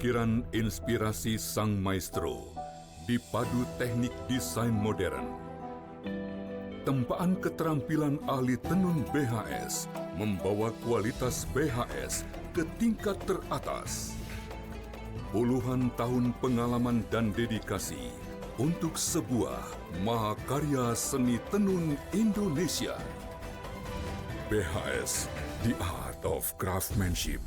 Pikiran inspirasi sang maestro dipadu teknik desain modern. Tempaan keterampilan ahli tenun BHS membawa kualitas BHS ke tingkat teratas. Puluhan tahun pengalaman dan dedikasi untuk sebuah mahakarya seni tenun Indonesia. BHS, The Art of Craftsmanship.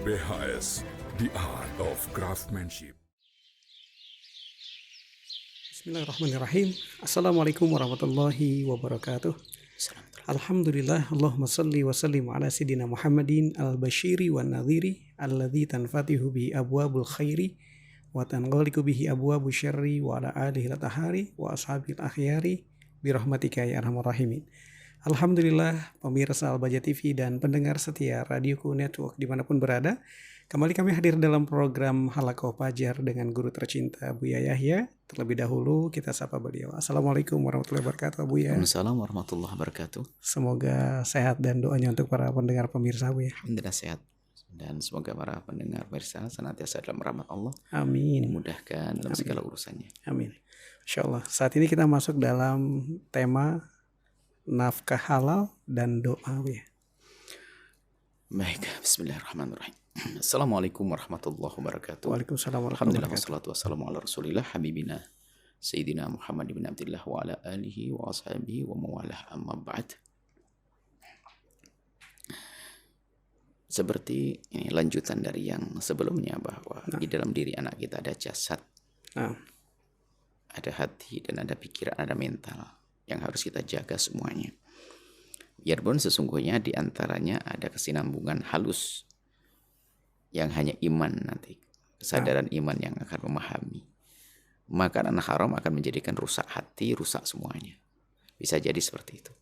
BHS, The Art of Craftsmanship. Bismillahirrahmanirrahim. Assalamualaikum warahmatullahi wabarakatuh. Alhamdulillah, Allahumma salli wa sallim ala sayyidina Muhammadin al-bashiri wa nadhiri alladhi tanfatihu bihi abwabul khairi wa tanghaliku bihi abwabu syarri wa ala alihi latahari wa ashabil akhyari birahmatika ya arhamar rahimin. Alhamdulillah, pemirsa Al-Baja TV dan pendengar setia Radioku Network dimanapun berada, kembali kami hadir dalam program Halaqah Fajar dengan guru tercinta Buya Yahya. Terlebih dahulu kita sapa beliau. Assalamualaikum warahmatullahi wabarakatuh, Buya. Waalaikumsalam warahmatullahi wabarakatuh. Semoga sehat dan doanya untuk para pendengar pemirsa, Buya. Alhamdulillah sehat. Dan semoga para pendengar pemirsa senantiasa dalam rahmat Allah. Amin. Dimudahkan dalam segala urusannya. Amin. Insyaallah. Saat ini kita masuk dalam tema nafkah halal dan doa, ya. Baik, bismillahirrahmanirrahim. Assalamualaikum warahmatullahi wabarakatuh. Waalaikumsalam warahmatullahi Alhamdulillah wabarakatuh. wassalatu wassalamu ala rasulillah habibina Sayyidina Muhammad bin Abdillah wa ala alihi wa ashabihi wa mawalah amma ba'd. Seperti ini lanjutan dari yang sebelumnya, bahwa di dalam diri anak kita ada jasad, ada hati, dan ada pikiran, ada mental yang harus kita jaga semuanya. Biarpun sesungguhnya di antaranya ada kesinambungan halus yang hanya iman nanti, kesadaran iman yang akan memahami. Maka anak haram akan menjadikan rusak hati, rusak semuanya. Bisa jadi seperti itu.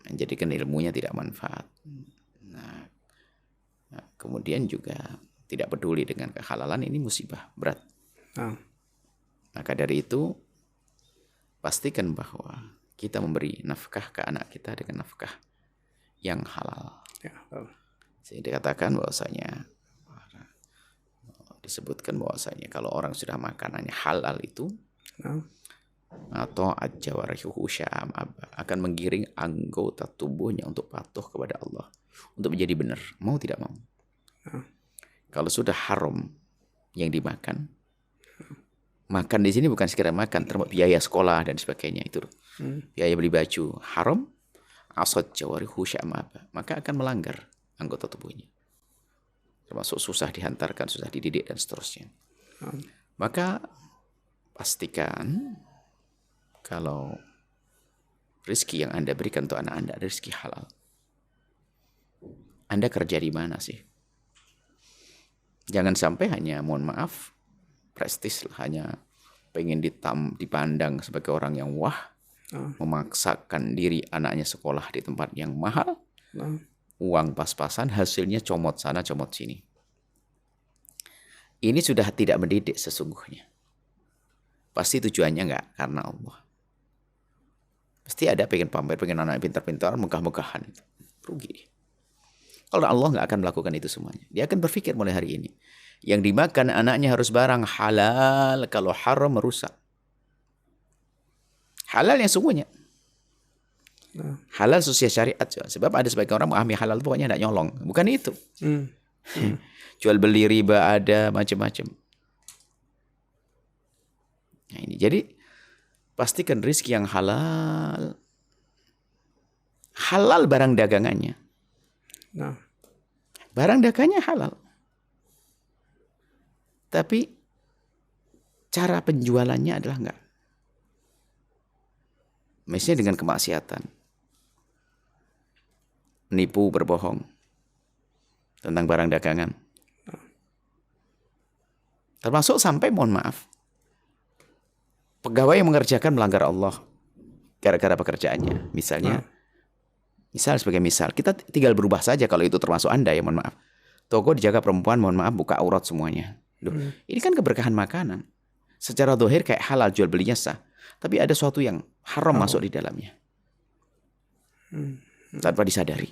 Menjadikan ilmunya tidak manfaat. Nah, kemudian juga tidak peduli dengan kehalalan, ini musibah berat. Maka dari itu, pastikan bahwa kita memberi nafkah ke anak kita dengan nafkah yang halal. Jadi dikatakan bahwasanya, disebutkan bahwasanya kalau orang sudah makanannya halal itu, atau ajawarihu syam, akan menggiring anggota tubuhnya untuk patuh kepada Allah, untuk menjadi benar, mau tidak mau. Kalau sudah haram yang dimakan, makan di sini bukan sekedar makan, termasuk biaya sekolah dan sebagainya itu. Biaya beli baju haram, asad jawarihu syam, maka akan melanggar anggota tubuhnya. Termasuk susah dihantarkan, susah dididik dan seterusnya. Maka pastikan kalau rezeki yang Anda berikan untuk anak Anda rezeki halal. Anda kerja di mana sih? Jangan sampai hanya, mohon maaf, prestis lah, hanya pengen dipandang sebagai orang yang wah, memaksakan diri anaknya sekolah di tempat yang mahal, uang pas-pasan, hasilnya comot sana comot sini. Ini sudah tidak mendidik sesungguhnya. Pasti tujuannya enggak karena Allah. Pasti ada pengen pamer, pengen anak pintar-pintar, megah-megahan, rugi dia. Kalau Allah nggak akan melakukan itu semuanya. Dia akan berpikir mulai hari ini, yang dimakan anaknya harus barang halal, kalau haram merusak. Halal yang sungguhnya. Halal sesuai syariat. Sebab ada sebagian orang memahami halal pokoknya tidak nyolong. Bukan itu. Jual beli riba ada macam-macam. Nah ini, jadi pastikan rizki yang halal. Halal barang dagangannya. Barang dagangnya halal. Tapi cara penjualannya adalah enggak. Misalnya dengan kemaksiatan. Menipu, berbohong tentang barang dagangan. Termasuk sampai, mohon maaf, pegawai yang mengerjakan melanggar Allah gara-gara pekerjaannya. Misalnya, misal sebagai misal, kita tinggal berubah saja kalau itu termasuk Anda ya, mohon maaf. Toko dijaga perempuan, mohon maaf buka aurat semuanya. Duh, ini kan keberkahan makanan. Secara dohir kayak halal, jual belinya sah. Tapi ada sesuatu yang haram masuk di dalamnya. Tanpa disadari.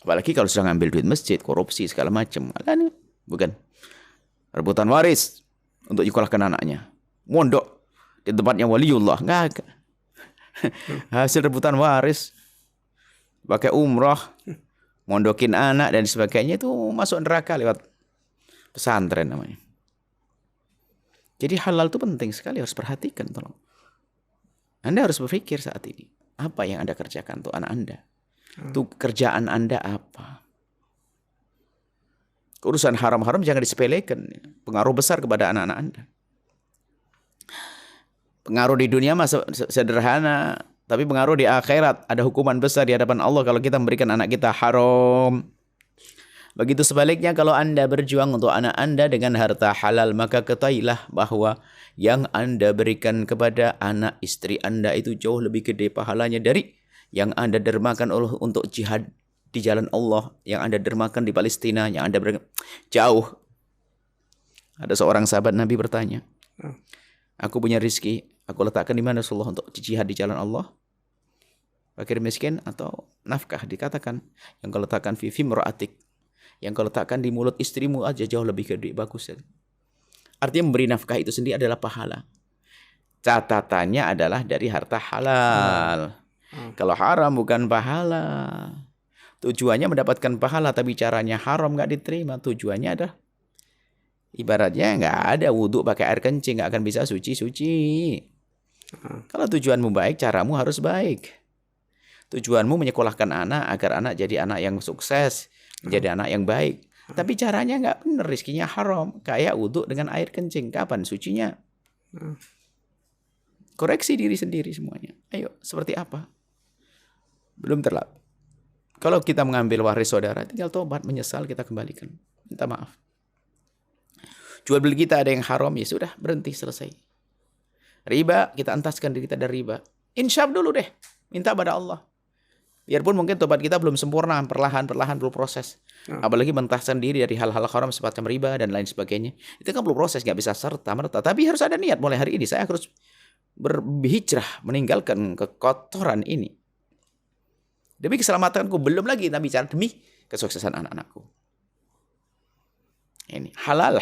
Apalagi kalau sudah ngambil duit masjid, korupsi, segala macam. Bukan. Rebutan waris untuk nyekolahkan anaknya. Mondok di tempatnya waliullah. Nggak. Hasil rebutan waris. Pakai umroh. Mondokin anak dan sebagainya itu masuk neraka lewat pesantren namanya. Jadi halal itu penting sekali, harus perhatikan tolong. Anda harus berpikir saat ini, apa yang Anda kerjakan untuk anak Anda? Itu kerjaan Anda apa? Urusan haram-haram jangan disepelekan. Pengaruh besar kepada anak-anak Anda. Pengaruh di dunia masa sederhana, tapi pengaruh di akhirat, ada hukuman besar di hadapan Allah kalau kita memberikan anak kita haram. Begitu sebaliknya, kalau Anda berjuang untuk anak Anda dengan harta halal, maka ketahuilah bahwa yang Anda berikan kepada anak istri Anda itu jauh lebih gede pahalanya dari yang Anda dermakan untuk jihad di jalan Allah, yang Anda dermakan di Palestina, yang Anda berikan jauh. Ada seorang sahabat Nabi bertanya, aku punya rizki, aku letakkan di mana Rasulullah untuk jihad di jalan Allah? Fakir miskin atau nafkah? Dikatakan, yang kau letakkan fi fimra'atik, yang kau letakkan di mulut istrimu aja jauh lebih gede, bagus. Artinya memberi nafkah itu sendiri adalah pahala. Catatannya adalah dari harta halal. Kalau haram bukan pahala. Tujuannya mendapatkan pahala, tapi caranya haram, nggak diterima. Tujuannya adalah ibaratnya nggak ada wudhu pakai air kencing, nggak akan bisa suci-suci. Kalau tujuanmu baik, caramu harus baik. Tujuanmu menyekolahkan anak agar anak jadi anak yang sukses, menjadi anak yang baik. Tapi caranya nggak benar, rizkinya haram. Kayak wudhu dengan air kencing, kapan sucinya? Koreksi diri sendiri semuanya. Ayo, seperti apa? Belum terlambat. Kalau kita mengambil waris saudara, tinggal tobat, menyesal, kita kembalikan. Minta maaf. Jual beli kita ada yang haram, ya sudah, berhenti, selesai. Riba, kita entaskan diri kita dari riba. Insyaf dulu deh, minta pada Allah. Biarpun mungkin tobat kita belum sempurna, perlahan-perlahan perlu proses. Apalagi mentaskan diri dari hal-hal haram semacam riba dan lain sebagainya. Itu kan perlu proses, nggak bisa serta-merta. Tapi harus ada niat, mulai hari ini saya harus berhijrah, meninggalkan kekotoran ini. Demi keselamatanku, belum lagi kita bicara demi kesuksesan anak-anakku. Ini halal.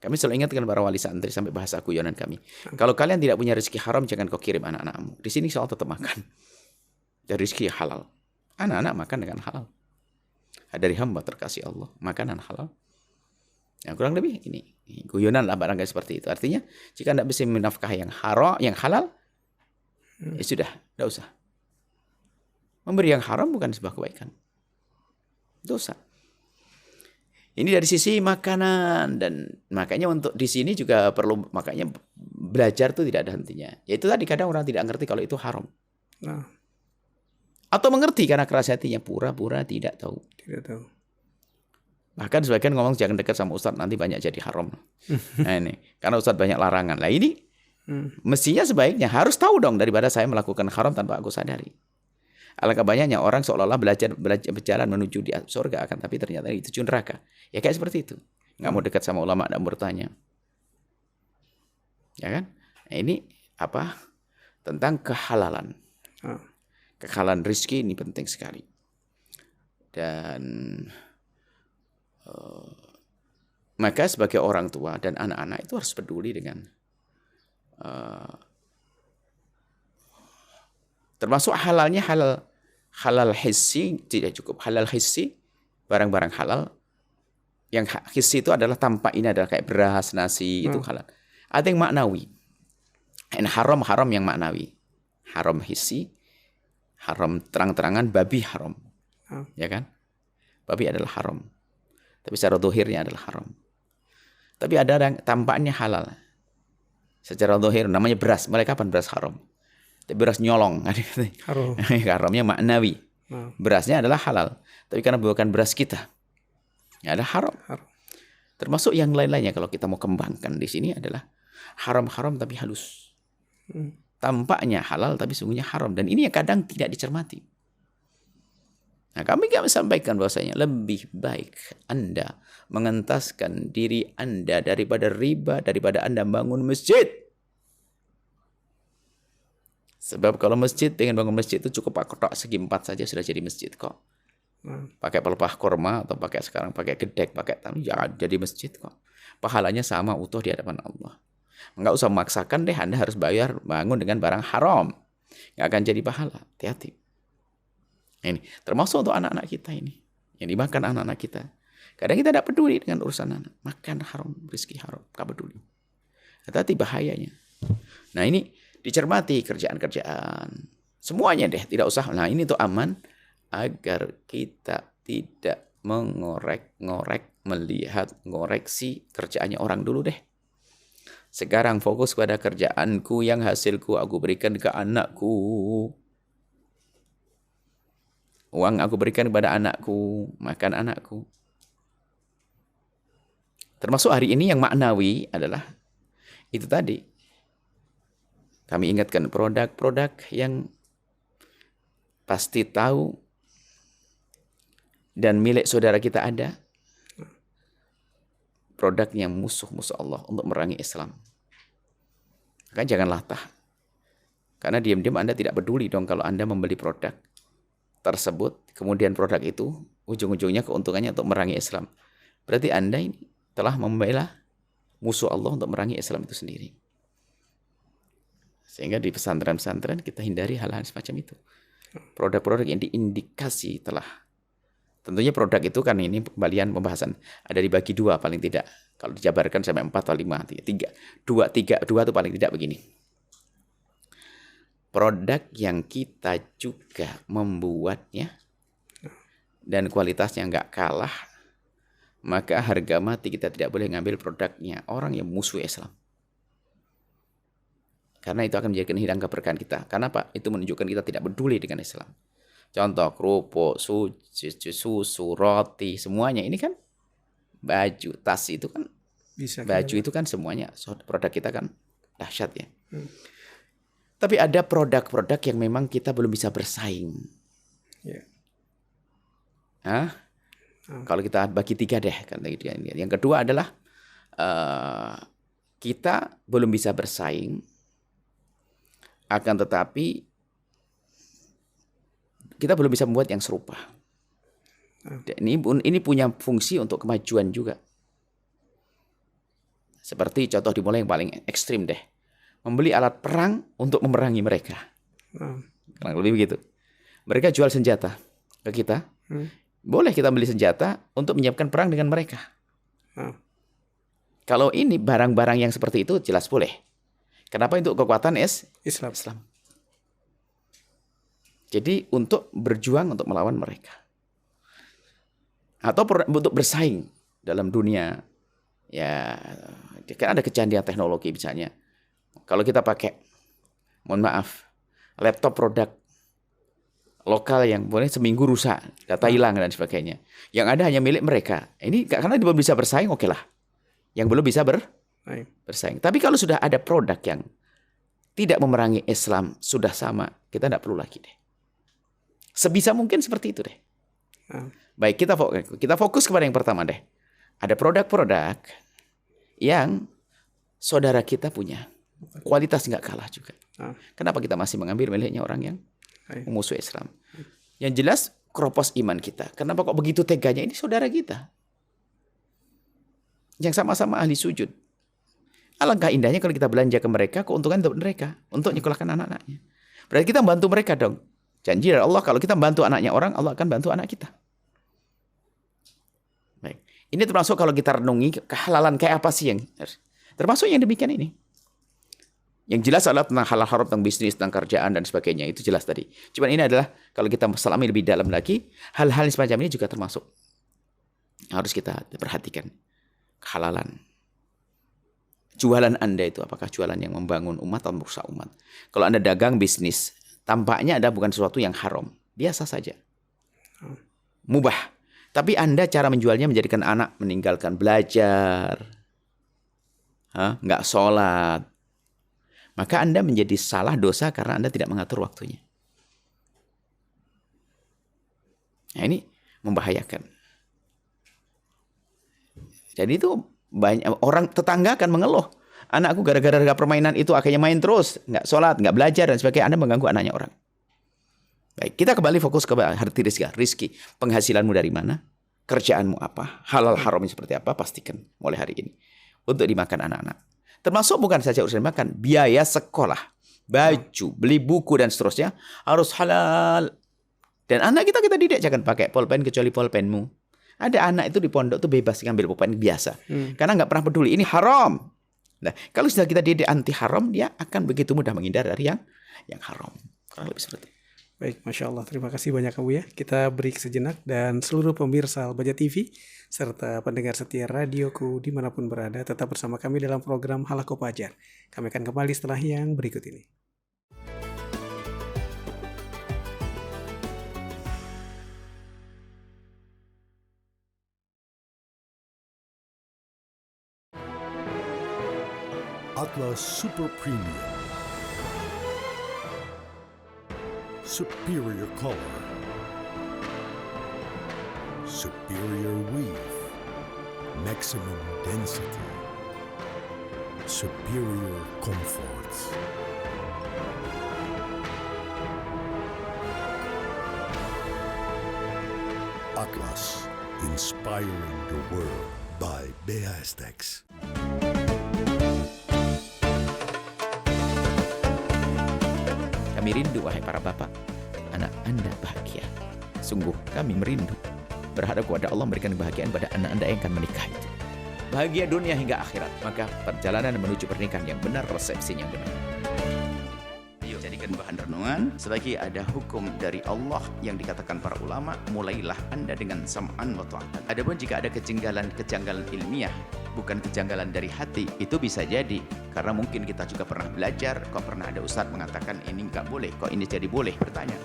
Kami selalu ingatkan para wali santri sampai bahasa guyonan kami. Kalau kalian tidak punya rezeki haram, jangan kau kirim anak-anakmu. Di sini soal tetap makan. Dari rezeki halal. Anak-anak makan dengan halal. Dari hamba terkasih Allah, makanan halal. Yang kurang lebih ini guyonan lah barangkali seperti itu. Artinya jika tidak bisa menafkah yang haram, yang halal, ya sudah, tidak usah. Memberi yang haram bukan sebuah kebaikan. Dosa. Ini dari sisi makanan, dan makanya untuk di sini juga perlu, makanya belajar itu tidak ada hentinya. Yaitu tadi kadang orang tidak ngerti kalau itu haram. Atau mengerti karena keras hatinya, pura-pura tidak tahu. Bahkan sebagian ngomong jangan dekat sama ustadz, nanti banyak jadi haram. Nah ini, karena ustadz banyak larangan. Lah ini mestinya sebaiknya harus tahu dong, daripada saya melakukan haram tanpa aku sadari. Alangkah banyaknya orang seolah-olah belajar berjalan menuju di surga, akan tapi ternyata itu neraka. Ya kayak seperti itu. Nggak mau dekat sama ulama dan bertanya. Ya kan? Nah, ini apa? Tentang kehalalan. Kehalalan rizki ini penting sekali. Dan maka sebagai orang tua dan anak-anak itu harus peduli dengan termasuk halalnya, halal hissi tidak cukup. Halal hissi, barang-barang halal. Yang hissi itu adalah tampak, ini adalah kayak beras, nasi, itu halal. Ada yang maknawi. Dan haram yang maknawi. Haram hissi, haram terang-terangan, babi haram. Ya kan? Babi adalah haram. Tapi secara dohirnya adalah haram. Tapi ada yang tampaknya halal. Secara dohir, namanya beras. Mulai kapan beras haram? Beras nyolong. Haramnya maknawi. Berasnya adalah halal. Tapi karena bukan beras kita, ya ada haram. Termasuk yang lain-lainnya kalau kita mau kembangkan di sini adalah haram-haram tapi halus. Tampaknya halal tapi sungguhnya haram. Dan ini yang kadang tidak dicermati. Nah, kami kami sampaikan bahwasanya lebih baik Anda mengentaskan diri Anda daripada riba, daripada Anda bangun masjid. Sebab kalau masjid, pengen bangun masjid itu cukup kotak segi 4 saja sudah jadi masjid kok. Pakai pelepah korma atau sekarang pakai gedek, pakai tanah, ya jadi masjid kok. Pahalanya sama utuh di hadapan Allah. Enggak usah memaksakan deh Anda harus bayar bangun dengan barang haram. Enggak akan jadi pahala. Hati-hati. Ini termasuk untuk anak-anak kita ini. Yang dimakan anak-anak kita. Kadang kita tidak peduli dengan urusan anak. Makan haram, rezeki haram. Tidak peduli. Hati-hati bahayanya. Nah ini dicermati kerjaan-kerjaan. Semuanya deh. Tidak usah. Nah ini tuh aman. Agar kita tidak mengorek-ngorek, melihat, ngoreksi kerjaannya orang dulu deh. Sekarang fokus pada kerjaanku yang hasilku aku berikan ke anakku. Uang aku berikan kepada anakku, makan anakku. Termasuk hari ini yang maknawi adalah itu tadi. Kami ingatkan produk-produk yang pasti tahu dan milik saudara kita ada. Produknya musuh-musuh Allah untuk merangi Islam. Maka jangan latah. Karena diam-diam Anda tidak peduli dong kalau Anda membeli produk tersebut, kemudian produk itu ujung-ujungnya keuntungannya untuk merangi Islam. Berarti Anda ini telah membela musuh Allah untuk merangi Islam itu sendiri. Sehingga di pesantren-pesantren kita hindari hal-hal semacam itu. Produk-produk yang diindikasi telah. Tentunya produk itu kan ini kembalian pembahasan. Ada dibagi dua paling tidak. Kalau dijabarkan sampai 4 atau 5. 2 itu paling tidak begini. Produk yang kita juga membuatnya dan kualitasnya nggak kalah, maka harga mati kita tidak boleh ngambil produknya orang yang musuh Islam. Karena itu akan menjadikan hilang keberkahan kita. Karena apa? Itu menunjukkan kita tidak peduli dengan Islam. Contoh kerupuk, susu, roti, semuanya ini kan baju, tas itu kan bisa baju itu kan semuanya produk kita kan dahsyat ya. Tapi ada produk-produk yang memang kita belum bisa bersaing. Yeah. Kalau kita bagi 3 deh. Yang kedua adalah kita belum bisa bersaing. Akan tetapi kita belum bisa membuat yang serupa. Ini punya fungsi untuk kemajuan juga. Seperti contoh dimulai yang paling ekstrim deh. Membeli alat perang untuk memerangi mereka. Kurang lebih begitu. Mereka jual senjata ke kita. Boleh kita beli senjata untuk menyiapkan perang dengan mereka. Kalau ini barang-barang yang seperti itu jelas boleh. Kenapa? Untuk kekuatan Islam. Jadi untuk berjuang untuk melawan mereka. Atau untuk bersaing dalam dunia. Ya, kan ada kecanggihan teknologi misalnya. Kalau kita pakai, mohon maaf, laptop produk lokal yang boleh seminggu rusak, data hilang dan sebagainya. Yang ada hanya milik mereka. Ini karena dia belum bisa bersaing, oke lah. Yang belum bisa bersaing. Tapi kalau sudah ada produk yang tidak memerangi Islam, sudah sama, kita tidak perlu lagi deh. Sebisa mungkin seperti itu deh. Baik, kita fokus kepada yang pertama deh. Ada produk-produk yang saudara kita punya. Kualitas nggak kalah juga. Kenapa kita masih mengambil miliknya orang yang musuh Islam? Yang jelas keropos iman kita. Kenapa kok begitu teganya? Ini saudara kita. Yang sama-sama ahli sujud. Alangkah indahnya kalau kita belanja ke mereka, keuntungan untuk mereka. Untuk nyekolahkan anak-anaknya. Berarti kita bantu mereka dong. Janji dari Allah, kalau kita bantu anaknya orang, Allah akan bantu anak kita. Baik. Ini termasuk kalau kita renungi kehalalan kayak apa sih yang termasuk yang demikian ini. Yang jelas adalah tentang halal haram, tentang bisnis, tentang kerjaan dan sebagainya. Itu jelas tadi. Cuma ini adalah kalau kita selami lebih dalam lagi, hal-hal semacam ini juga termasuk. Harus kita perhatikan. Kehalalan. Jualan Anda itu apakah jualan yang membangun umat atau merusak umat? Kalau Anda dagang bisnis, tampaknya ada bukan sesuatu yang haram. Biasa saja. Mubah. Tapi Anda cara menjualnya menjadikan anak meninggalkan belajar. Nggak sholat. Maka Anda menjadi salah dosa karena Anda tidak mengatur waktunya. Nah, ini membahayakan. Jadi itu banyak orang tetangga akan mengeluh. Anakku gara-gara permainan itu akhirnya main terus, nggak sholat, nggak belajar dan sebagainya. Anda mengganggu anaknya orang. Baik, kita kembali fokus ke harti rizki. Penghasilanmu dari mana? Kerjaanmu apa? Halal haramnya seperti apa? Pastikan mulai hari ini untuk dimakan anak-anak. Termasuk bukan saja urusan makan, biaya sekolah, baju, beli buku dan seterusnya harus halal. Dan anak kita didik jangan pakai pulpen kecuali pulpenmu. Ada anak itu di pondok tuh bebas ngambil pulpen biasa. Karena nggak pernah peduli ini haram. Nah, kalau sudah kita didik anti haram, dia akan begitu mudah menghindar dari yang haram. Kurang lebih seperti itu. Baik, Masya Allah. Terima kasih banyak Abu ya. Kita break sejenak dan seluruh pemirsa Al-Baja TV serta pendengar setia radioku dimanapun berada tetap bersama kami dalam program Halaqah Fajar. Kami akan kembali setelah yang berikut ini. Atlas Super Premium. Superior color. Superior weave. Maximum density. Superior comfort. Atlas, inspiring the world by BASTEX. Kami rindu, wahai para bapak, anak Anda bahagia. Sungguh kami merindu. Berharap kepada Allah memberikan kebahagiaan pada anak Anda yang akan menikah itu. Bahagia dunia hingga akhirat. Maka perjalanan menuju pernikahan yang benar, resepsinya yang benar. Ayo jadikan bahan renungan. Selagi ada hukum dari Allah yang dikatakan para ulama, mulailah Anda dengan sam'an wa ta'atan. Adapun jika ada kejanggalan ilmiah, bukan kejanggalan dari hati, itu bisa jadi karena mungkin kita juga pernah belajar, kok pernah ada ustadz mengatakan ini nggak boleh, kok ini jadi boleh. Bertanya,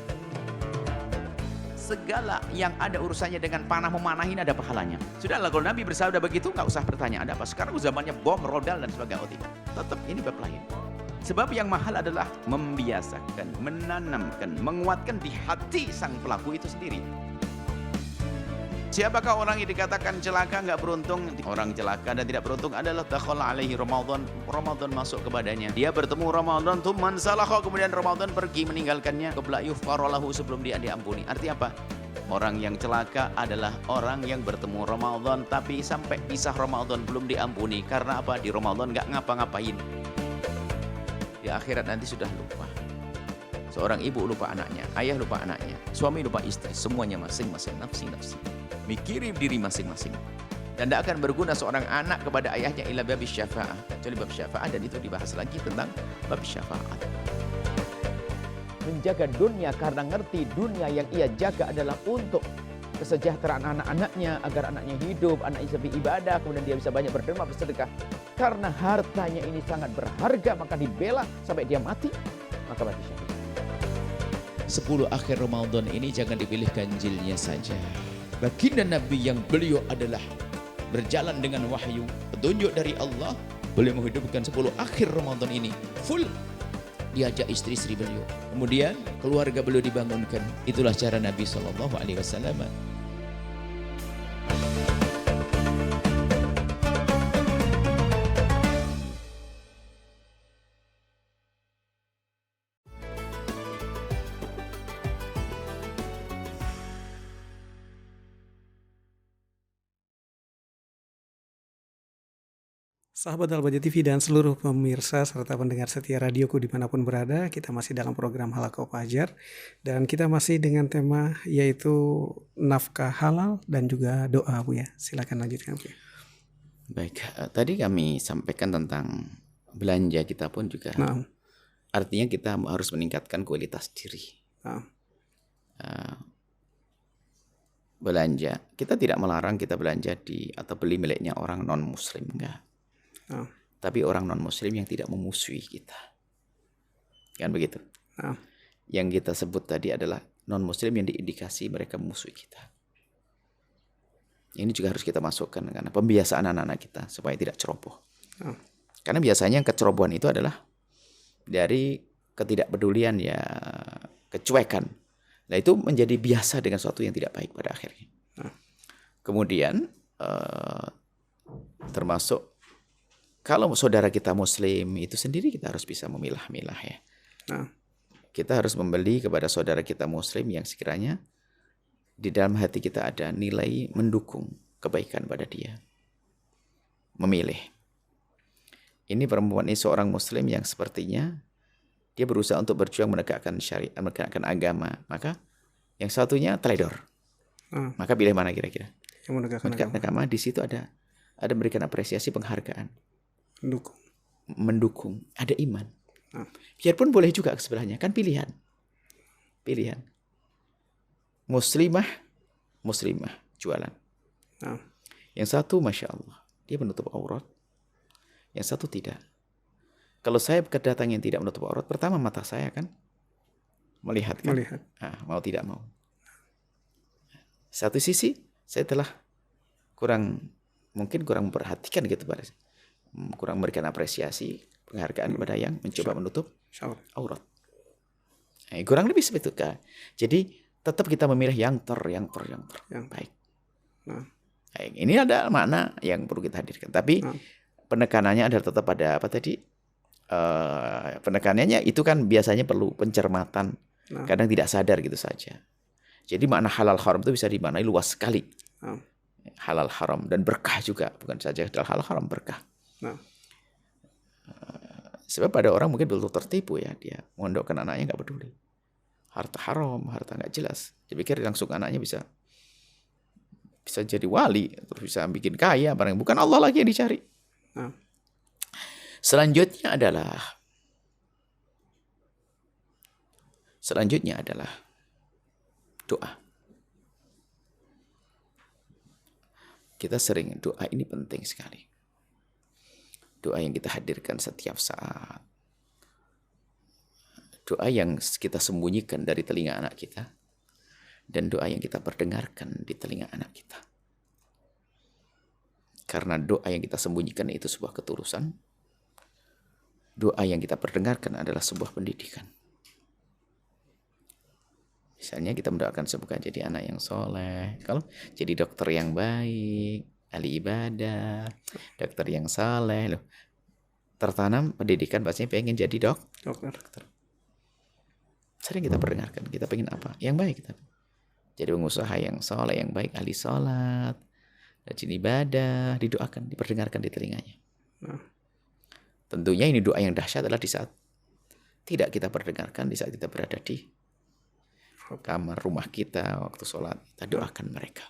segala yang ada urusannya dengan panah memanahin ada pahalanya. Sudahlah, kalau Nabi bersabda begitu nggak usah bertanya ada apa. Sekarang zamannya bom, rodal dan sebagainya. Tetap ini bab lain. Sebab yang mahal adalah membiasakan, menanamkan, menguatkan di hati sang pelaku itu sendiri. Siapakah orang yang dikatakan celaka, nggak beruntung? Orang celaka dan tidak beruntung adalah dakhala alaihi Ramadan. Ramadan masuk kepadanya. Dia bertemu Ramadan, tsumman salakha, kemudian Ramadan pergi meninggalkannya. Qabla yughfara lahu, sebelum dia diampuni. Artinya apa? Orang yang celaka adalah orang yang bertemu Ramadan tapi sampai pisah Ramadan belum diampuni. Karena apa? Di Ramadan nggak ngapa-ngapain. Di akhirat nanti sudah lupa. Seorang ibu lupa anaknya, ayah lupa anaknya, suami lupa istri, semuanya masing-masing nafsi-nafsi. Mikirin diri masing-masing. Dan tidak akan berguna seorang anak kepada ayahnya illa bab syafa'ah, kecuali bab syafa'ah, dan itu dibahas lagi tentang bab syafa'ah. Menjaga dunia karena ngerti dunia yang ia jaga adalah untuk kesejahteraan anak-anaknya, agar anaknya hidup, anaknya bisa beribadah, kemudian dia bisa banyak berderma, bersedekah. Karena hartanya ini sangat berharga, maka dibela sampai dia mati, maka mati syahid. 10 akhir Ramadan ini jangan dipilih ganjilnya saja. Baginda Nabi yang beliau adalah berjalan dengan wahyu, petunjuk dari Allah, beliau menghidupkan 10 akhir Ramadan ini full. Diajak istri-istri beliau, kemudian keluarga beliau dibangunkan. Itulah cara Nabi SAW. Sahabat Al-Baja TV dan seluruh pemirsa serta pendengar setia radioku dimanapun berada, kita masih dalam program Halaqah Fajar dan kita masih dengan tema yaitu nafkah halal dan juga doa, Bu ya. Silakan lanjutkan, Bu. Baik, tadi kami sampaikan tentang belanja kita pun juga. Nah. Artinya kita harus meningkatkan kualitas diri. Nah. Belanja, kita tidak melarang kita belanja atau beli miliknya orang non-muslim, enggak. Tapi orang non-muslim yang tidak memusuhi kita, kan begitu. Yang kita sebut tadi adalah non-muslim yang diindikasi mereka memusuhi kita. Ini juga harus kita masukkan karena pembiasaan anak-anak kita supaya tidak ceroboh. Karena biasanya kecerobohan itu adalah dari ketidakpedulian, ya kecuekan Nah itu menjadi biasa dengan sesuatu yang tidak baik pada akhirnya. Kemudian termasuk kalau saudara kita muslim itu sendiri kita harus bisa memilah-milah ya. Kita harus membeli kepada saudara kita muslim yang sekiranya di dalam hati kita ada nilai mendukung kebaikan pada dia. Memilih. Ini perempuan ini seorang muslim yang sepertinya dia berusaha untuk berjuang menegakkan syariat, menegakkan agama. Maka yang satunya teledor. Maka pilih mana kira-kira? Yang menegakkan agama. Di situ ada memberikan apresiasi, penghargaan. Mendukung. Ada iman. Biarpun boleh juga ke sebelahnya. Kan pilihan. Muslimah jualan. Yang satu Masya Allah. Dia menutup aurat. Yang satu tidak. Kalau saya kedatang yang tidak menutup aurat, pertama mata saya kan melihat. Mau tidak mau. Satu sisi saya telah kurang memperhatikan gitu, kurang memberikan apresiasi, penghargaan kepada yang mencoba menutup aurat. Kurang lebih seperti itu kan. Jadi tetap kita memilih yang baik. Ini ada makna yang perlu kita hadirkan. Tapi penekanannya adalah tetap pada apa tadi? Penekanannya itu kan biasanya perlu pencermatan. Kadang tidak sadar gitu saja. Jadi makna halal haram itu bisa dimaknai luas sekali. Halal haram dan berkah juga, bukan saja halal haram, berkah. Sebab ada orang mungkin betul tertipu ya, dia mondokkan anaknya nggak peduli. Harta haram, harta nggak jelas. Dia pikir langsung anaknya bisa jadi wali, terus bisa bikin kaya, barang bukan Allah lagi yang dicari. Selanjutnya adalah doa. Kita sering doa ini penting sekali. Doa yang kita hadirkan setiap saat. Doa yang kita sembunyikan dari telinga anak kita. Dan doa yang kita perdengarkan di telinga anak kita. Karena doa yang kita sembunyikan itu sebuah ketulusan. Doa yang kita perdengarkan adalah sebuah pendidikan. Misalnya kita mendoakan semoga jadi anak yang soleh. Kalau jadi dokter yang baik, ahli ibadah, dokter yang saleh. Tertanam pendidikan pastinya pengen jadi dokter. Sering kita perdengarkan. Kita pengen apa? Yang baik kita. Jadi pengusaha yang soleh, yang baik, ahli sholat, rajin ibadah, didoakan, diperdengarkan di telinganya. Tentunya ini doa yang dahsyat adalah di saat tidak kita perdengarkan, di saat kita berada di kamar rumah kita, waktu sholat, kita doakan mereka.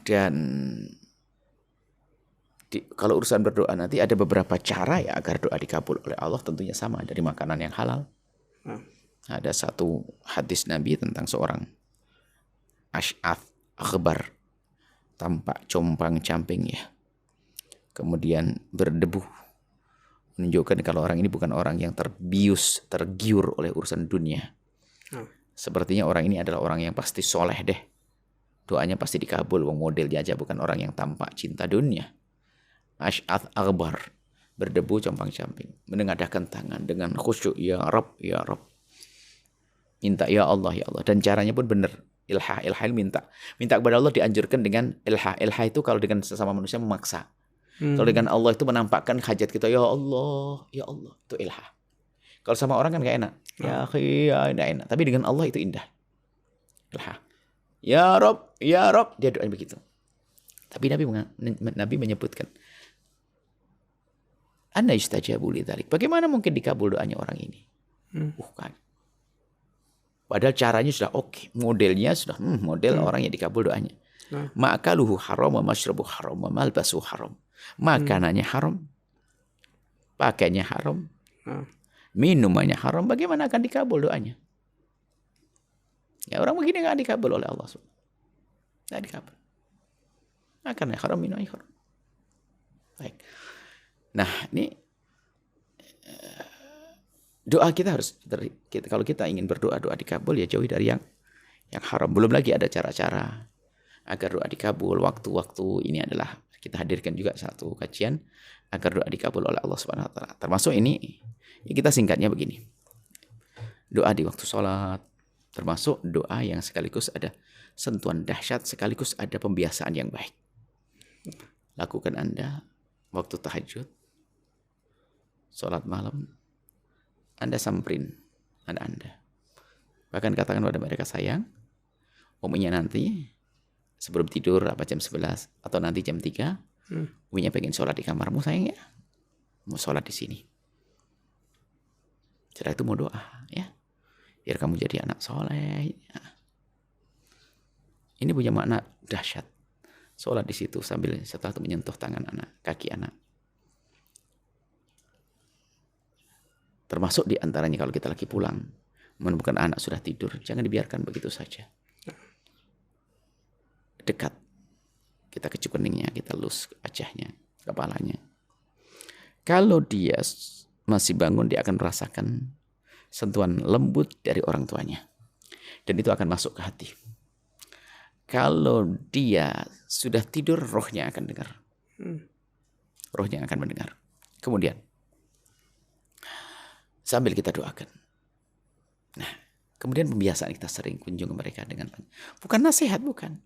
Dan kalau urusan berdoa nanti ada beberapa cara ya agar doa dikabul oleh Allah, tentunya sama dari makanan yang halal. Ada satu hadis Nabi tentang seorang Ash'ath Akhbar, tampak compang-camping ya. Kemudian berdebu, menunjukkan kalau orang ini bukan orang yang tergiur oleh urusan dunia. Sepertinya orang ini adalah orang yang pasti soleh deh. Doanya pasti dikabul. Wong modelnya aja bukan orang yang tampak cinta dunia. Ash'ath Akhbar, berdebu compang-camping, menengadahkan tangan dengan khusyuk, ya Rabb, ya Rabb. Minta ya Allah, ya Allah. Dan caranya pun benar. Ilha minta kepada Allah dianjurkan dengan ilha. Ilha itu kalau dengan sesama manusia memaksa. Kalau dengan Allah itu menampakkan hajat kita, ya Allah, itu ilha. Kalau sama orang kan gak enak. Ya akhi, ya tidak enak. Tapi dengan Allah itu indah. Ilha. Ya Rabb, dia doain begitu. Tapi Nabi menyebutkan, anna yustajabu lidzalik. Bagaimana mungkin dikabul doanya orang ini? Kan. Padahal caranya sudah oke. Modelnya sudah model orang yang dikabul doanya. Ma'akaluhu haram wa mashrabu haram wa malbasu haram. Makanannya haram. Pakainya haram. Minumannya haram. Bagaimana akan dikabul doanya? Ya orang begini enggak dikabul oleh Allah SWT. Enggak dikabul. Makanannya haram, minumannya haram. Baik. Nah, ini doa kita harus kalau kita ingin berdoa dikabul ya jauhi dari yang haram. Belum lagi ada cara-cara agar doa dikabul. Waktu-waktu ini adalah kita hadirkan juga satu kajian agar doa dikabul oleh Allah Subhanahu wa taala. Termasuk ini kita singkatnya begini. Doa di waktu sholat, Termasuk doa yang sekaligus ada sentuhan dahsyat, sekaligus ada pembiasaan yang baik. Lakukan Anda waktu tahajud, sholat malam, Anda samperin anak Anda. Bahkan katakan pada mereka, sayang, uminya nanti sebelum tidur jam 11 atau nanti jam 3, uminya pengen sholat di kamarmu sayang ya. Mau sholat di sini. Setelah itu mau doa ya. Biar kamu jadi anak soleh. Ini punya makna dahsyat. Sholat di situ sambil setelah itu menyentuh tangan anak, kaki anak. Termasuk di antaranya kalau kita lagi pulang, menemukan anak sudah tidur, jangan dibiarkan begitu saja. Dekat. Kita kecup keningnya, kita lus wajahnya, kepalanya. Kalau dia masih bangun, dia akan merasakan sentuhan lembut dari orang tuanya. Dan itu akan masuk ke hati. Kalau dia sudah tidur, rohnya akan dengar. Rohnya akan mendengar. Kemudian, sambil kita doakan. Nah, kemudian pembiasaan kita sering kunjung ke mereka dengan bukan nasihat, bukan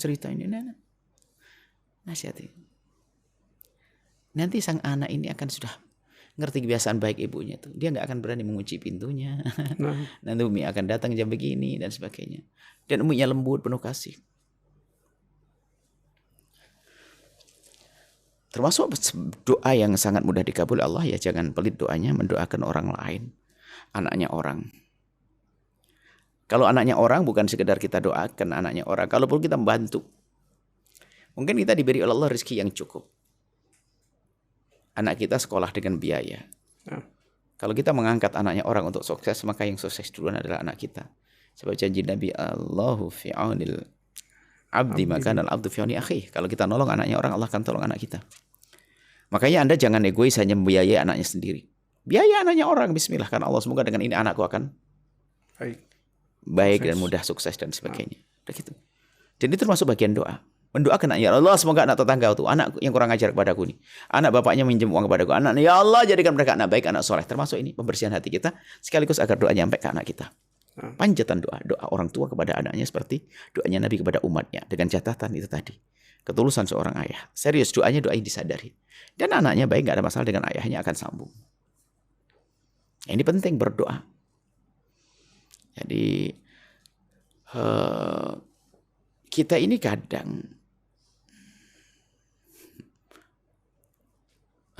cerita ini. Nasihat ini. Nanti sang anak ini akan sudah ngerti kebiasaan baik ibunya tuh. Dia nggak akan berani mengunci pintunya. Nanti Umi akan datang jam begini dan sebagainya. Dan Uminya lembut, penuh kasih. Termasuk doa yang sangat mudah dikabul Allah ya, jangan pelit doanya mendoakan orang lain, anaknya orang. Kalau anaknya orang bukan sekedar kita doakan anaknya orang, kalaupun kita membantu. Mungkin kita diberi oleh Allah rezeki yang cukup. Anak kita sekolah dengan biaya. Kalau kita mengangkat anaknya orang untuk sukses, maka yang sukses duluan adalah anak kita. Sebab janji Nabi, Allahu fi aunil abdi maka al abdu fi auni akhi. Kalau kita nolong anaknya orang, Allah akan tolong anak kita. Makanya Anda jangan egois hanya membiayai anaknya sendiri. Biaya anaknya orang, bismillah. Karena Allah semoga dengan ini anakku akan baik dan mudah sukses dan sebagainya. Begitu. Dan itu termasuk bagian doa. Mendoakan ya Allah, semoga anak tetangga itu, anak yang kurang ajar kepadaku nih. Anak bapaknya minjem uang kepadaku. Anak, ya Allah jadikan mereka anak baik, anak soleh. Termasuk ini pembersihan hati kita. Sekaligus agar doa nyampe ke anak kita. Panjatan doa orang tua kepada anaknya seperti doanya Nabi kepada umatnya. Dengan catatan itu tadi. Ketulusan seorang ayah. Serius doanya doa yang disadari. Dan anaknya baik, gak ada masalah dengan ayahnya, akan sambung. Ini penting berdoa. Jadi kita ini kadang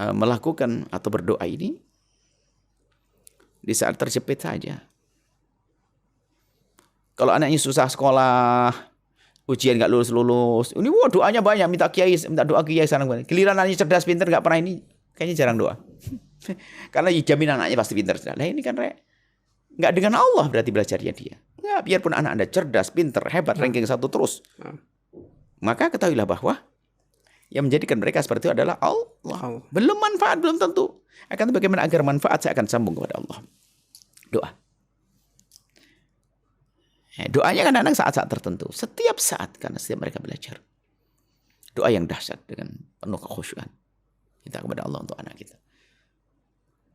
melakukan atau berdoa ini di saat terjepit saja. Kalau anaknya susah sekolah, ujian gak lulus, ini doanya banyak, minta doa kiai sana. Giliran anaknya cerdas, pintar, gak pernah ini, kayaknya jarang doa. Karena jamin anaknya pasti pintar. Nah ini kan gak dengan Allah berarti belajarnya dia. Ya, biarpun anak Anda cerdas, pintar, hebat, ranking 1 terus. Maka ketahuilah bahwa yang menjadikan mereka seperti itu adalah Allah. Belum manfaat, belum tentu. Akan bagaimana agar manfaat, saya akan sambung kepada Allah. Doa. Doanya kadang-kadang saat-saat tertentu. Setiap saat, karena setiap mereka belajar. Doa yang dahsyat dengan penuh kekhusyuan. Kita kepada Allah untuk anak kita.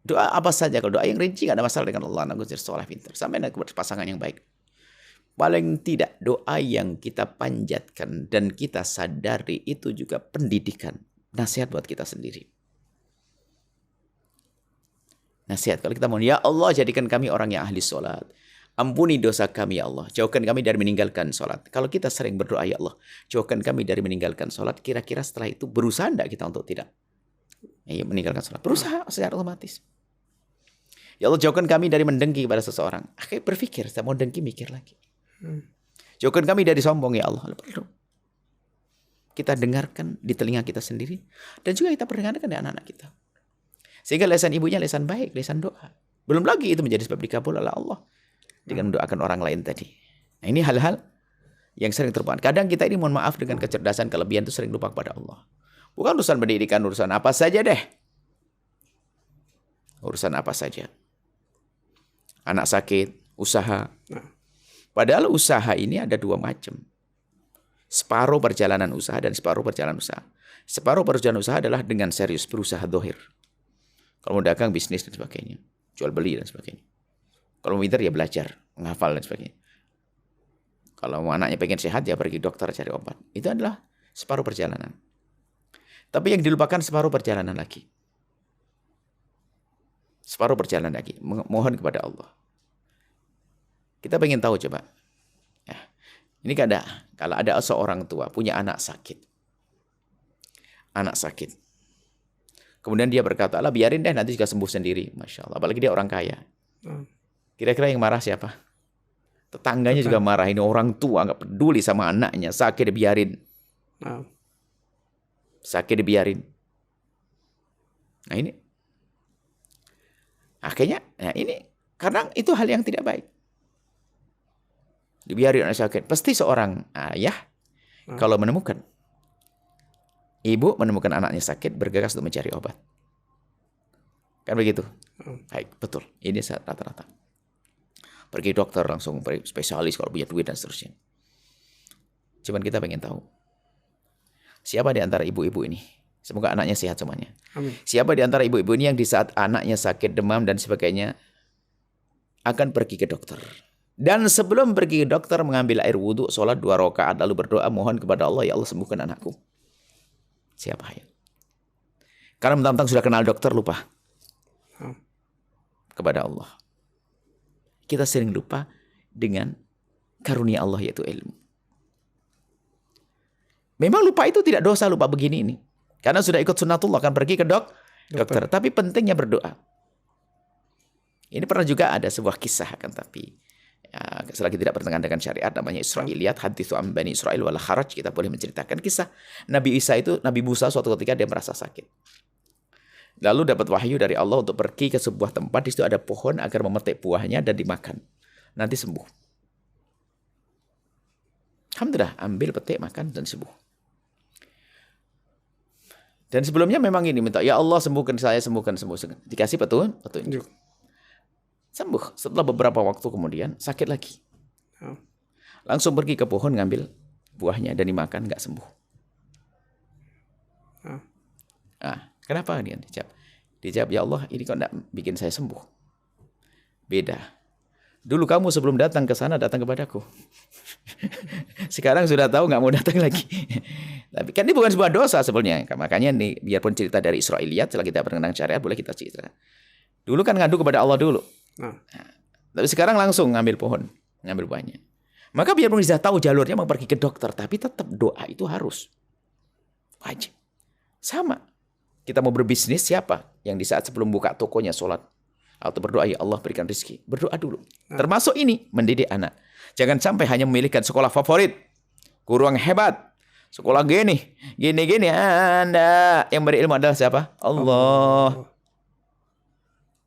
Doa apa saja. Kalau doa yang rinci, gak ada masalah dengan Allah. Anak jadi soleh, pintar. Sampai kepada pasangan yang baik. Paling tidak doa yang kita panjatkan dan kita sadari itu juga pendidikan. Nasihat buat kita sendiri. Nasihat kalau kita mau, ya Allah jadikan kami orang yang ahli sholat. Ampuni dosa kami ya Allah. Jauhkan kami dari meninggalkan sholat. Kalau kita sering berdoa ya Allah, jauhkan kami dari meninggalkan sholat. Kira-kira setelah itu berusaha enggak kita untuk tidak meninggalkan sholat? Berusaha secara otomatis. Ya Allah jauhkan kami dari mendengki kepada seseorang. Akhirnya berpikir, saya mau dengki mikir lagi. Jauhkan kami dari sombong ya Allah. Perlu kita dengarkan di telinga kita sendiri dan juga kita perdengarkan di anak-anak kita. Sehingga lesan ibunya lesan baik, lesan doa. Belum lagi itu menjadi sebab dikabul oleh Allah dengan mendoakan orang lain tadi. Nah, ini hal-hal yang sering terlupakan. Kadang kita ini mohon maaf dengan kecerdasan kelebihan itu sering lupa kepada Allah. Bukan urusan pendidikan, urusan apa saja deh. Urusan apa saja. Anak sakit, usaha. Padahal usaha ini ada dua macam. Separuh perjalanan usaha dan separuh perjalanan usaha. Separuh perjalanan usaha adalah dengan serius berusaha dohir. Kalau mau dagang, bisnis dan sebagainya. Jual beli dan sebagainya. Kalau mau pintar ya belajar, menghafal dan sebagainya. Kalau anaknya pengen sehat, ya pergi dokter cari obat. Itu adalah separuh perjalanan. Tapi yang dilupakan separuh perjalanan lagi. Separuh perjalanan lagi. Mohon kepada Allah. Kita pengen tahu coba. Ya, ini kalau ada seorang tua punya anak sakit. Anak sakit. Kemudian dia berkata, "Alah biarin deh, nanti juga sembuh sendiri." Masya Allah. Apalagi dia orang kaya. Kira-kira yang marah siapa? Tetangganya juga marah. Ini orang tua nggak peduli sama anaknya. Sakit dibiarin. Sakit dibiarin. Nah ini. Akhirnya, nah ini. Karena itu hal yang tidak baik. Dibiarin anak sakit. Pasti seorang ayah kalau menemukan. Ibu menemukan anaknya sakit, bergegas untuk mencari obat. Kan begitu? Baik, betul. Ini rata-rata. Pergi dokter langsung, pergi spesialis kalau punya duit dan seterusnya. Cuman kita pengen tahu. Siapa di antara ibu-ibu ini? Semoga anaknya sehat semuanya. Amin. Siapa di antara ibu-ibu ini yang di saat anaknya sakit, demam dan sebagainya, akan pergi ke dokter. Dan sebelum pergi ke dokter, mengambil air wudhu, sholat 2 rakaat, lalu berdoa, mohon kepada Allah, ya Allah sembuhkan anakku. Siapa ya? Karena mentang-mentang sudah kenal dokter, lupa kepada Allah. Kita sering lupa dengan karunia Allah, yaitu ilmu. Memang lupa itu tidak dosa, lupa begini ini. Karena sudah ikut sunnatullah, akan pergi ke dokter. Tapi pentingnya berdoa. Ini pernah juga ada sebuah kisah, kan, tapi selagi tidak bertentangan dengan syariat, namanya Israiliyat, hadithu an Bani Israil wala haraj. Kita boleh menceritakan kisah Nabi Musa suatu ketika dia merasa sakit. Lalu dapat wahyu dari Allah untuk pergi ke sebuah tempat, di situ ada pohon agar memetik buahnya dan dimakan. Nanti sembuh. Alhamdulillah, ambil petik, makan dan sembuh. Dan sebelumnya memang ini minta, ya Allah sembuhkan saya, sembuhkan. Dikasih petunjuk. Sembuh. Setelah beberapa waktu kemudian sakit lagi. Langsung pergi ke pohon ngambil buahnya dan dimakan, nggak sembuh. Kenapa dia dijawab, ya Allah ini kok nggak bikin saya sembuh. Beda. Dulu kamu sebelum datang ke sana datang kepadaku. Sekarang sudah tahu nggak mau datang lagi. Tapi kan ini bukan sebuah dosa sebenarnya. Makanya nih biarpun cerita dari Israiliyat, setelah kita berkenang syariat boleh kita cerita. Dulu kan ngadu kepada Allah dulu. Nah, tapi sekarang langsung ngambil pohon, ngambil buahnya. Maka biarpun sudah tahu jalurnya mau pergi ke dokter, tapi tetap doa itu harus wajib. Sama. Kita mau berbisnis, siapa yang di saat sebelum buka tokonya sholat atau berdoa, ya Allah berikan rezeki, berdoa dulu. Termasuk ini mendidik anak. Jangan sampai hanya memilihkan sekolah favorit, guru yang hebat, sekolah gini. Anda yang beri ilmu adalah siapa? Allah.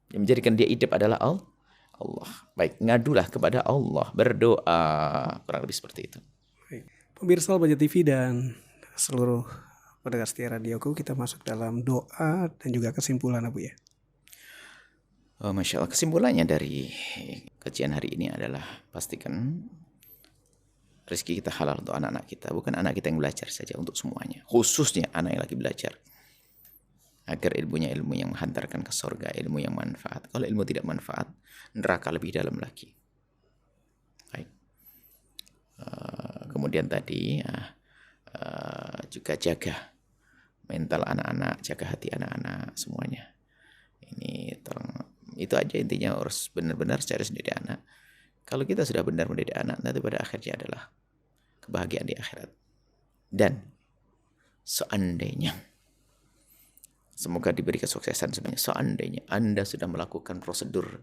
Yang menjadikan dia hidup adalah Allah. Baik, ngadulah kepada Allah, berdoa, kurang lebih seperti itu. Pemirsa Al-Bahjah TV dan seluruh pendengar setia radioku, kita masuk dalam doa dan juga kesimpulan, Abu ya. Masya Allah, kesimpulannya dari kajian hari ini adalah pastikan rezeki kita halal untuk anak-anak kita, bukan anak kita yang belajar saja, untuk semuanya, khususnya anak yang lagi belajar. Agar ilmunya ilmu yang menghantarkan ke surga, ilmu yang manfaat. Kalau ilmu tidak manfaat, neraka lebih dalam lagi. Baik. Kemudian tadi juga jaga mental anak-anak, jaga hati anak-anak semuanya. Itu aja intinya, harus benar-benar secara sendiri anak. Kalau kita sudah benar mendidik anak, nanti pada akhirnya adalah kebahagiaan di akhirat. Dan seandainya, semoga diberi kesuksesan semuanya. Seandainya Anda sudah melakukan prosedur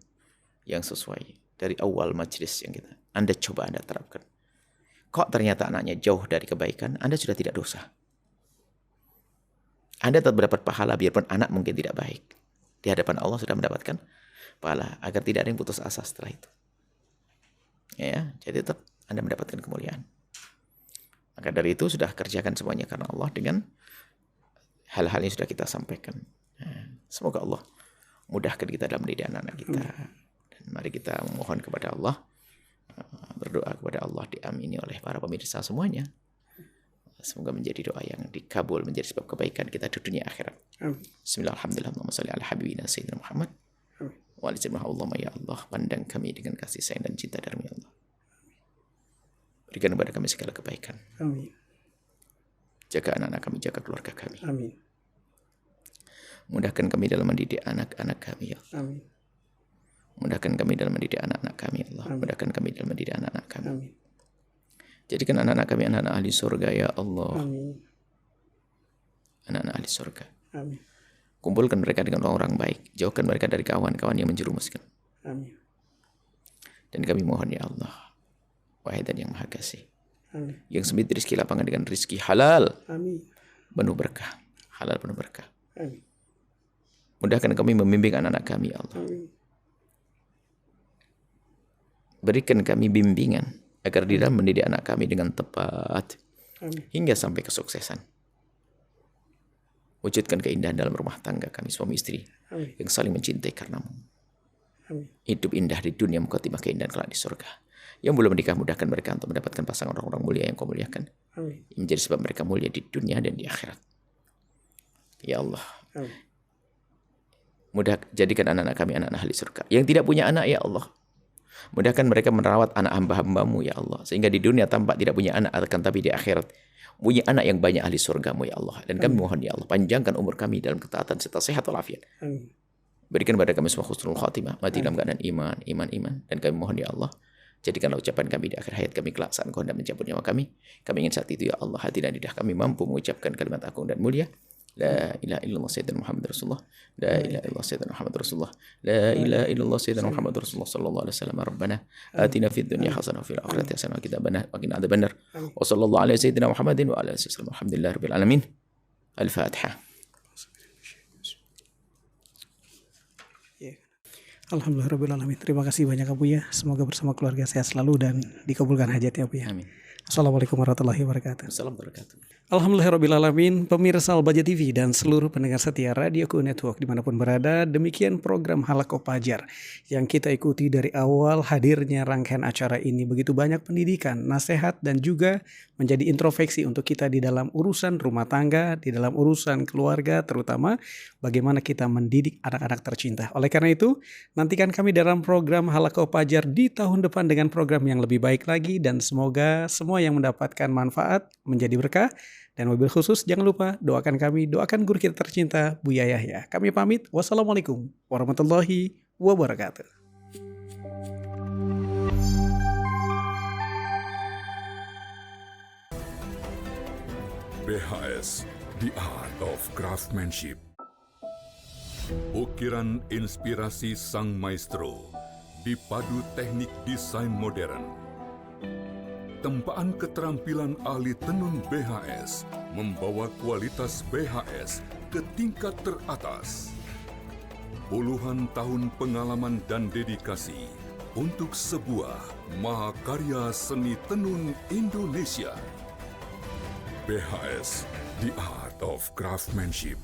yang sesuai dari awal majelis yang Anda coba, Anda terapkan. Kok ternyata anaknya jauh dari kebaikan, Anda sudah tidak dosa. Anda tetap mendapat pahala biarpun anak mungkin tidak baik. Di hadapan Allah sudah mendapatkan pahala, agar tidak ada yang putus asa setelah itu. Ya, jadi tetap Anda mendapatkan kemuliaan. Maka dari itu sudah kerjakan semuanya karena Allah dengan hal-hal yang sudah kita sampaikan. Semoga Allah mudahkan kita dalam mendidik anak-anak kita. Dan mari kita memohon kepada Allah, berdoa kepada Allah diamini oleh para pemirsa semuanya. Semoga menjadi doa yang dikabul, menjadi sebab kebaikan kita di dunia akhirat. Bismillahirrahmanirrahim. Allahumma shalli ala habibina sayyidina Muhammad. Wa ala sayyidina Allahumma ya Allah, pandang kami dengan kasih sayang dan cinta dari Allah. Berikan kepada kami segala kebaikan. Amin. Jaga anak-anak kami, jaga keluarga kami. Amin. Mudahkan kami dalam mendidik anak-anak kami, ya Allah. Amin. Mudahkan kami dalam mendidik anak-anak kami, ya Allah. Amin. Mudahkan kami dalam mendidik anak-anak kami. Amin. Jadikan anak-anak kami anak-anak ahli surga, ya Allah. Amin. Anak-anak ahli surga. Amin. Kumpulkan mereka dengan orang-orang baik. Jauhkan mereka dari kawan-kawan yang menjerumuskan. Amin. Dan kami mohon, ya Allah, Wahai dan yang Maha Kasih, Amin. yang sempit rizki lapangan dengan rizki halal, Amin. penuh berkah. Halal penuh berkah. Amin. Mudahkan kami membimbing anak-anak kami, ya Allah. Amin. Berikan kami bimbingan agar di dalam mendidik anak kami dengan tepat Amin. hingga sampai kesuksesan. Wujudkan keindahan dalam rumah tangga kami suami istri Amin. yang saling mencintai karenamu. Amin. Hidup indah di dunia, mukhatimah keindahan kelak di surga. Yang belum menikah, mudahkan mereka untuk mendapatkan pasangan orang-orang mulia yang kau muliakan. Amin. Yang menjadi sebab mereka mulia di dunia dan di akhirat. Ya Allah, Amin. jadikan anak-anak kami anak-anak ahli surga. Yang tidak punya anak, ya Allah, mudahkan mereka merawat anak hamba-hambamu, ya Allah. Sehingga di dunia tampak tidak punya anak, akan tapi di akhirat punya anak yang banyak ahli surgamu, ya Allah. Dan kami mohon, ya Allah, panjangkan umur kami dalam ketaatan serta sehat walafiat. Amin. Berikan pada kami semua husnul khatimah, mati dalam keadaan iman. Dan kami mohon, ya Allah, jadikanlah ucapan kami di akhir hayat kami kelak saat Engkau hendak mencabut nyawa kami. Kami ingin saat itu, ya Allah, hati dan lidah kami mampu mengucapkan kalimat agung dan mulia. La ilaha illallah sayyidina Muhammad Rasulullah. La ilaha illallah sayyidina Muhammad Rasulullah. La ilaha illallah sayyidina Muhammad Rasulullah sallallahu alaihi wasallam. Rabbana atina fid dunya hasanah wa fil akhirati hasanah wa qina adzabannar. Wa sallallahu alaihi sayyidina Muhammadin wa ala alihi wasallam. Alhamdulillahirabbil alamin. Al-Fatihah. Alhamdulillahirrahmanirrahim. Terima kasih banyak Abu ya. Semoga bersama keluarga sehat selalu dan dikabulkan hajatnya Abu ya. Amin. Assalamualaikum warahmatullahi wabarakatuh. Assalamualaikum warahmatullahi wabarakatuh. Alhamdulillahirrahmanirrahim. Pemirsa Al-Baja TV dan seluruh pendengar setia Radio Network dimanapun berada, demikian program Halaqah Fajar yang kita ikuti dari awal hadirnya rangkaian acara ini. Begitu banyak pendidikan, nasihat dan juga menjadi introspeksi untuk kita di dalam urusan rumah tangga, di dalam urusan keluarga, terutama bagaimana kita mendidik anak-anak tercinta. Oleh karena itu, nantikan kami dalam program Halaqah Fajar di tahun depan dengan program yang lebih baik lagi, dan semoga semua yang mendapatkan manfaat menjadi berkah. Dan mobil khusus jangan lupa doakan kami, doakan guru kita tercinta Buya Yahya. Kami pamit. Wassalamualaikum warahmatullahi wabarakatuh. BHS, The Art of Craftsmanship. Ukiran inspirasi sang maestro dipadu teknik desain modern. Tempaan keterampilan ahli tenun BHS membawa kualitas BHS ke tingkat teratas. Puluhan tahun pengalaman dan dedikasi untuk sebuah mahakarya seni tenun Indonesia. BHS, The Art of Craftsmanship.